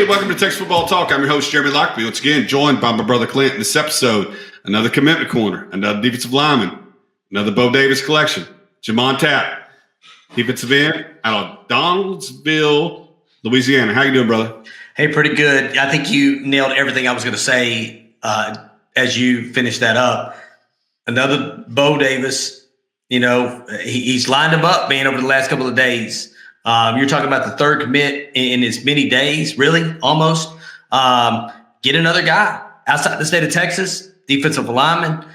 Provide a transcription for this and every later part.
welcome to Texas Football Talk. I'm your host, 𝗟𝗓𝗞𝗘. Once again, joined by my brother Clint in this episode. Another commitment corner, another defensive lineman, another Bo Davis collection. J'mond Tapp, defensive end out of Donaldsonville, Louisiana. How you doing, brother? Hey, pretty good. I think you nailed everything I was going to say as you finished that up. Another Bo Davis, he's lined him up, man, over the last couple of days. You're talking about the third commit in as many days, really, almost. Get another guy outside the state of Texas, defensive lineman.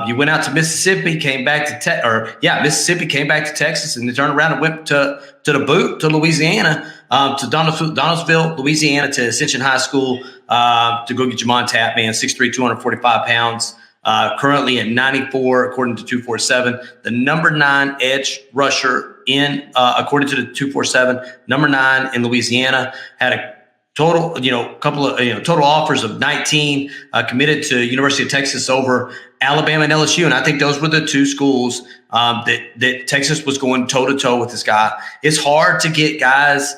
You went out to Mississippi, came back to Mississippi, came back to Texas, and then turned around and went to Louisiana, to Donaldsonville, Louisiana, to Ascenscion High School to go get J'mond Tapp, man, 6'3", 245 pounds. Currently at 94, according to 247, the number 9 edge rusher in, according to the 247, number 9 in Louisiana. Had a total, total offers of 19, committed to University of Texas over Alabama and LSU. And I think those were the two schools that Texas was going toe to toe with this guy. It's hard to get guys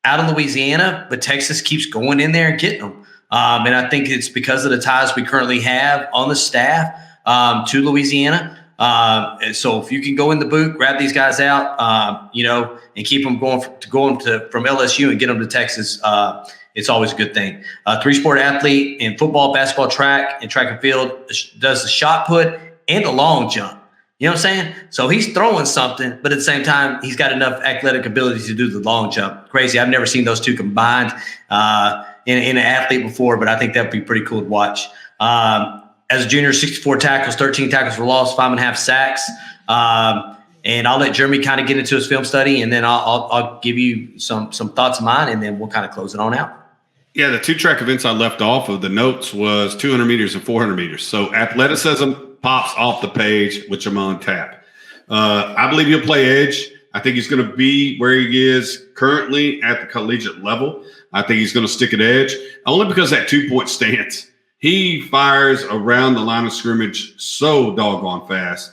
out of Louisiana, but Texas keeps going in there and getting them. And I think it's because of the ties we currently have on the staff to Louisiana. And so if you can go in the boot, grab these guys out, and keep them going from LSU and get them to Texas, it's always a good thing. 3-sport athlete in football, basketball, track and field, does the shot put and the long jump. You know what I'm saying? So he's throwing something, but at the same time, he's got enough athletic ability to do the long jump. Crazy. I've never seen those two combined in an athlete before, but I think that'd be pretty cool to watch. As a junior, 64 tackles, 13 tackles for loss, 5.5 sacks. And I'll let Jeremy kind of get into his film study, and then I'll give you some thoughts of mine, and then we'll kind of close it on out. Yeah, the 2 track events I left off of the notes was 200 meters and 400 meters. So athleticism pops off the page with J'mond Tapp. I believe he'll play edge. I think he's going to be where he is currently at the collegiate level. I think he's going to stick at edge only because that 2-point stance. He fires around the line of scrimmage so doggone fast,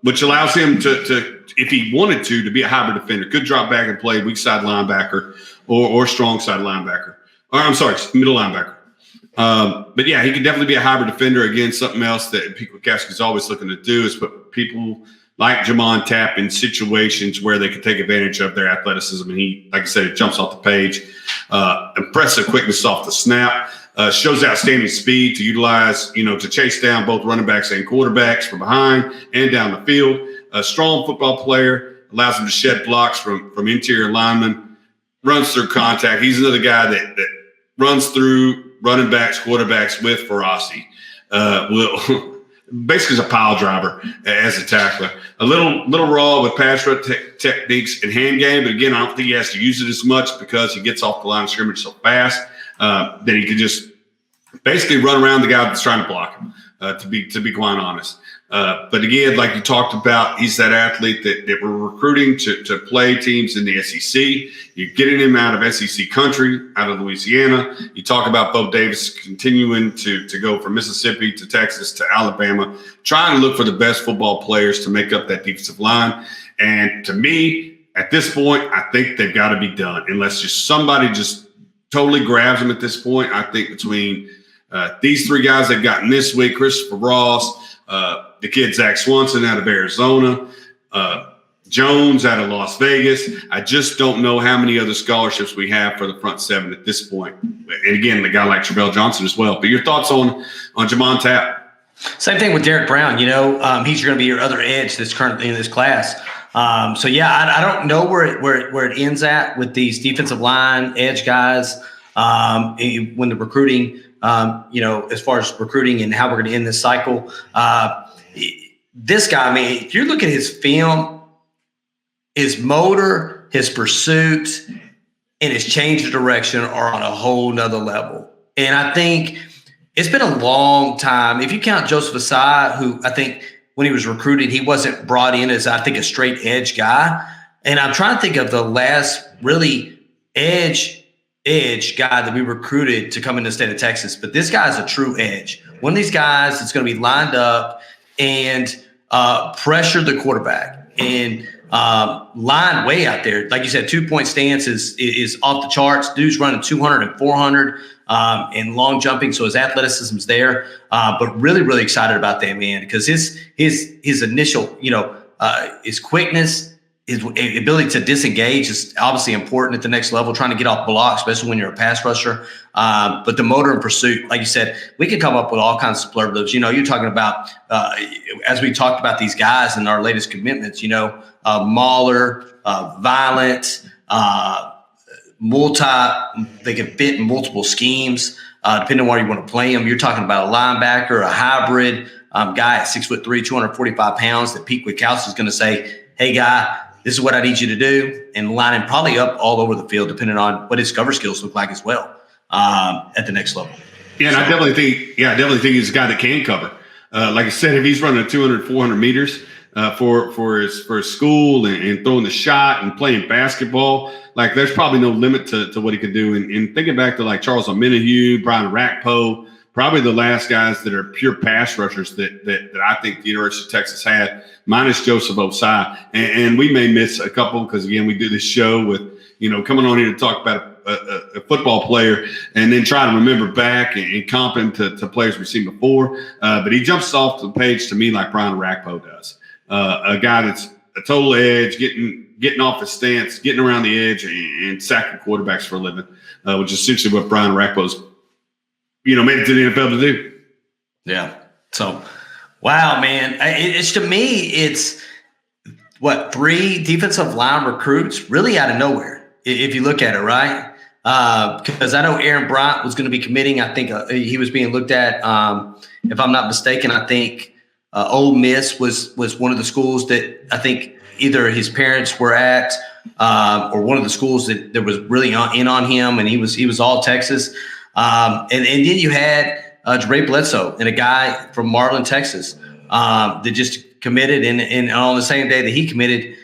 which allows him to, if he wanted to be a hybrid defender. Could drop back and play weak side linebacker or strong side linebacker. Or I'm sorry, middle linebacker. But yeah, he could definitely be a hybrid defender. Again, something else that Pete Kwiatkowski is always looking to do is put people like J'mond Tapp in situations where they can take advantage of their athleticism. And he, like I said, it jumps off the page. Impressive quickness off the snap. Shows outstanding speed to utilize, to chase down both running backs and quarterbacks from behind and down the field. A strong football player, allows him to shed blocks from interior linemen, runs through contact. He's another guy that runs through running backs, quarterbacks with ferocity. Basically is a pile driver as a tackler. A little raw with pass rush techniques and hand game, but again, I don't think he has to use it as much because he gets off the line of scrimmage so fast that he can just basically run around the guy that's trying to block him, to be quite honest. But again, like you talked about, he's that athlete that we're recruiting to play teams in the SEC. You're getting him out of SEC country, out of Louisiana. You talk about Bo Davis continuing to go from Mississippi to Texas to Alabama, trying to look for the best football players to make up that defensive line. And to me, at this point, I think they've got to be done unless somebody totally grabs them at this point. I think between these 3 guys they've gotten this week, Christopher Ross, the kid Zach Swanson out of Arizona, Jones out of Las Vegas. I just don't know how many other scholarships we have for the front 7 at this point. And again, the guy like Travell Johnson as well. But your thoughts on J'mond Tapp? Same thing with Derek Brown. He's going to be your other edge that's currently in this class. I don't know where it ends at with these defensive line edge guys when the recruiting, as far as recruiting and how we're going to end this cycle. This guy, I mean, if you look at his film, his motor, his pursuit, and his change of direction are on a whole nother level. And I think it's been a long time. If you count Joseph Ossai, who I think when he was recruited, he wasn't brought in as, I think, a straight edge guy. And I'm trying to think of the last really edge guy that we recruited to come into the state of Texas. But this guy's a true edge. One of these guys that's going to be lined up and pressure the quarterback. And line way out there. Like you said, 2-point stance is off the charts. Dude's running 200 and 400 and long jumping, so his athleticism's there. But really, really excited about that man because his initial, his quickness, his ability to disengage is obviously important at the next level, trying to get off block, especially when you're a pass rusher. But the motor and pursuit, like you said, we can come up with all kinds of superlatives. You're talking about, as we talked about these guys in our latest commitments, Mauler, violent, they can fit in multiple schemes, depending on where you want to play them. You're talking about a linebacker, a hybrid guy at 6'3", 245 pounds that Pete Wadkowski is going to say, hey, guy, this is what I need you to do, and line him probably up all over the field, depending on what his cover skills look like as well at the next level. Yeah, and I definitely think he's a guy that can cover. Like I said, if he's running 200, 400 meters for his school and throwing the shot and playing basketball, like there's probably no limit to what he can do. And thinking back to like Charles Omenihu, Brian Rakpo, probably the last guys that are pure pass rushers that I think the University of Texas had, minus Joseph Osai. And we may miss a couple because, again, we do this show with, coming on here to talk about a football player and then try to remember back and comp him to players we've seen before. But he jumps off the page to me like Brian Rakpo does. A guy that's a total edge, getting off his stance, getting around the edge and sacking quarterbacks for a living, which is essentially what Brian Rakpo's made it to the NFL to do. Yeah. So, wow, man. It's to me, it's what, 3 defensive line recruits really out of nowhere, if you look at it, right? Because I know Aaron Bryant was going to be committing. I think he was being looked at. If I'm not mistaken, I think Ole Miss was one of the schools that I think either his parents were at or one of the schools that was really in on him, and he was all Texas. And then you had 𝗟𝗓𝗞𝗘 𝗦𝗧 and a guy from Marlin, Texas, that just committed. And on the same day that he committed,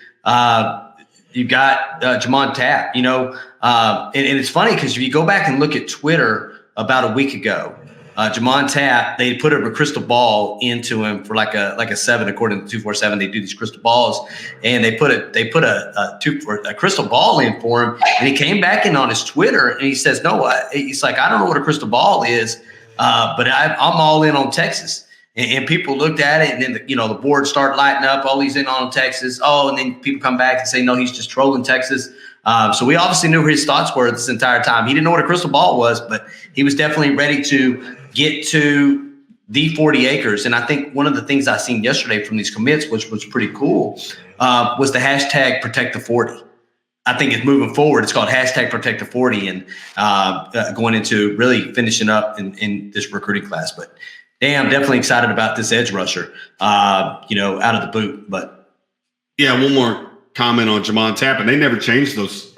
you got J'mond Tapp. And it's funny because if you go back and look at Twitter about a week ago, J'mond Tapp, they put a crystal ball into him for like a 7, according to 247. They do these crystal balls, and they put a crystal ball in for him, and he came back in on his Twitter and he says, "No, he's like, I don't know what a crystal ball is, but I'm all in on Texas." And people looked at it, and then the board started lighting up. Oh, he's in on Texas. Oh, and then people come back and say, no, he's just trolling Texas. So we obviously knew where his thoughts were this entire time. He didn't know what a crystal ball was, but he was definitely ready to get to the 40 acres. And I think one of the things I seen yesterday from these commits, which was pretty cool, was the hashtag protect the 40. I think it's moving forward. It's called hashtag protect the 40 and going into really finishing up in this recruiting class. But damn, definitely excited about this edge rusher, out of the boot. But yeah, one more comment on J'mond Tapp, and they never changed those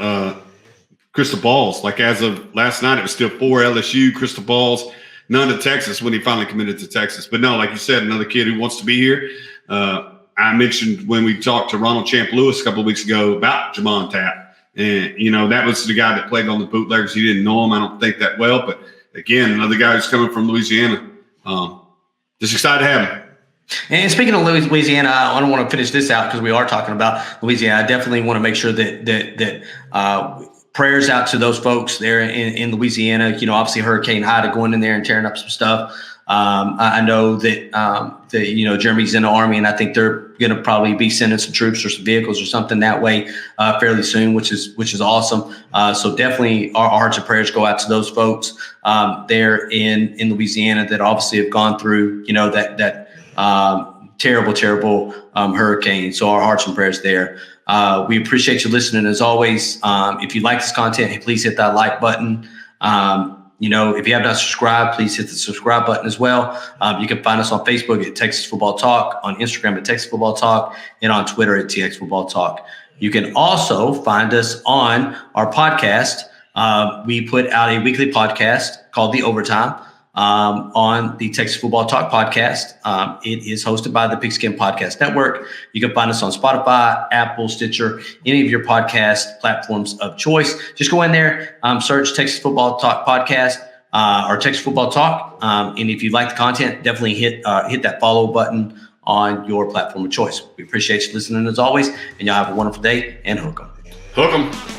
crystal balls. Like as of last night, it was still 4 LSU crystal balls, none to Texas when he finally committed to Texas. But no, like you said, another kid who wants to be here. I mentioned when we talked to Ronald Champ Lewis a couple of weeks ago about J'mond Tapp, and that was the guy that played on the Bootleggers. He didn't know him, I don't think, that well, but again, another guy who's coming from Louisiana. Just excited to have him. And speaking of Louisiana, I don't want to finish this out because we are talking about Louisiana. I definitely want to make sure that prayers out to those folks there in Louisiana. Obviously Hurricane Ida going in there and tearing up some stuff. I know that Jeremy's in the Army, and I think they're going to probably be sending some troops or some vehicles or something that way fairly soon, which is awesome. So definitely our hearts and prayers go out to those folks there in Louisiana that obviously have gone through that terrible hurricane. So our hearts and prayers there. We appreciate you listening as always. If you like this content, please hit that like button. If you have not subscribed, please hit the subscribe button as well. You can find us on Facebook at Texas Football Talk, on Instagram at Texas Football Talk, and on Twitter at TX Football Talk. You can also find us on our podcast. We put out a weekly podcast called The Overtime on the Texas Football Talk podcast. It is hosted by the Pigskin Podcast Network. You can find us on Spotify, Apple, Stitcher, any of your podcast platforms of choice. Just go in there, search Texas Football Talk podcast or Texas Football Talk. And if you like the content, definitely hit that follow button on your platform of choice. We appreciate you listening as always, and y'all have a wonderful day and hook 'em. Hook 'em.